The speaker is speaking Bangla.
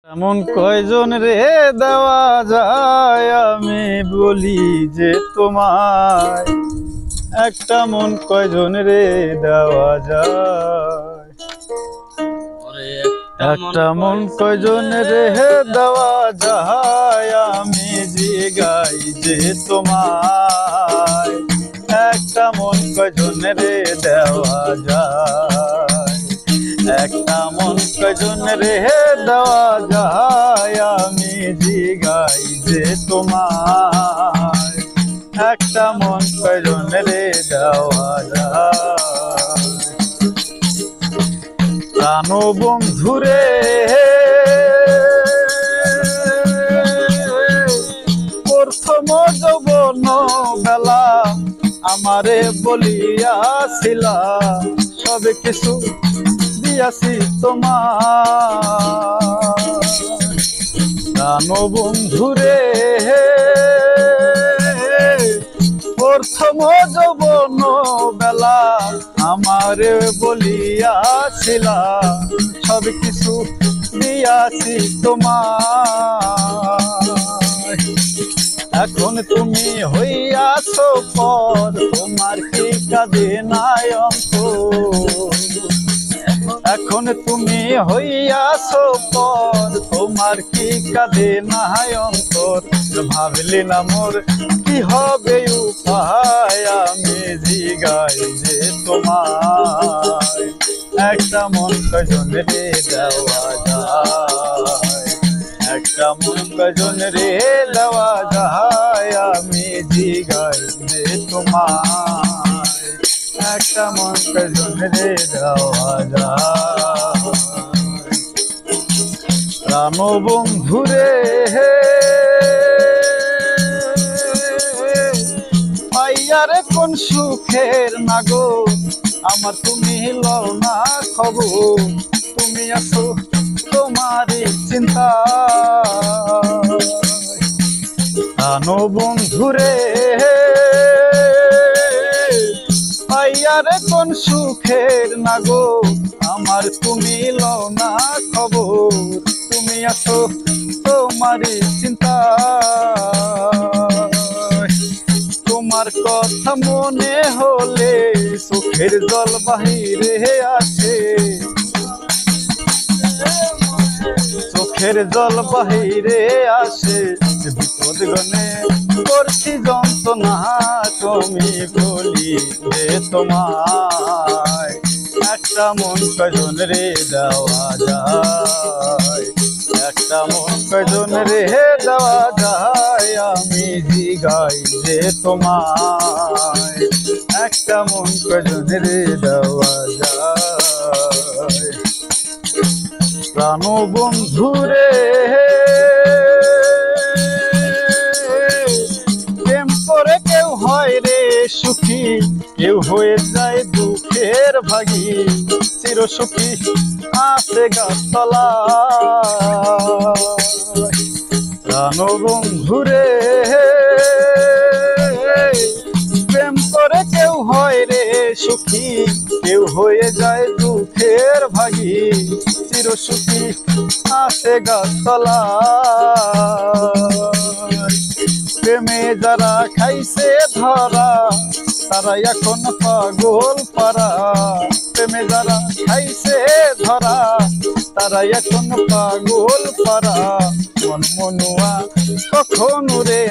এমন কয়জন রে দেওয়া যায় আমি বলি যে তোমায় একটা মন কয়জন রে দেওয়া যায় একটা মন কয়জন রে দেওয়া যায় আমি জিগাই যে তোমায় একটা মন কয়জন রে দেওয়া যায় একটা মন কয়জন রে দেওয়া যায় আমি জিগাই যে তোমায় একটা মন কয়জন রে দেওয়া যায় প্রাণ বন্ধুরে প্রথম যৌবন বেলা আমারে বলিয়াছিলা সব কিছু দিয়াছি তোমার প্রাণ বন্ধুরে প্রথম যৌবন বেলা আমারে বলিয়াছিলা সব কিছু দিয়াছি তোমার এখন তুমি হইয়াছো পর তোমার কি কাঁদে নাই অন্তর এখন তুমি হইয়াছো পর তোমার কি কাঁদে নাই অন্তর ভাবলি না মোর কি হবে উপায় আমি জিগাই যে তোমায় একটা মন কয়জন রে দেওয়া যায় একটা মন কয়জন রে দেওয়া যায় আমি জিগাই যে তোমায় একটা মন কয়জন রে দেওয়া যায় প্রাণ বন্ধুরে পাইয়ারে কোন সুখের নাগর আমার তুমি লও না খবর তুমি আছো তোমারই চিন্তা প্রাণ বন্ধুরে পাইয়ারে কোন সুখের নাগর আমার তুমি লও না খবর তুমি আছো তোমারই চিন্তা তোমার কথা মনে হলে চোখের জল বাহিরে আসে চোখের জল বাহিরে আসে বিপদ গনে করছি যন্ত্রণা তুমি বলি যে তোমায় একটা মন কয়জন রে দেওয়া যায় একটা মন কয়জন রে দেওয়া যায় আমি জিগাই যে তোমায় একটা মন কয়জন রে দেওয়া যায় প্রাণ বন্ধুরে প্রেম করে কেউ হয় রে সুখী কেউ হয়ে যায় দুঃখের ভাগী চির সুখী আছে গাছতলা প্রাণ বন্ধুরে প্রেম করে কেউ হয় রে সুখী কেউ হয়ে যায় দুঃখের ভাগী চির সুখী আছে গাছতলা প্রেমে যারা খাইছে ধরা তারা এখন পাগল পারা প্রেমে যারা খাইছে ধরা তারা এখন পাগল পারা মন মনুয়া কখন রে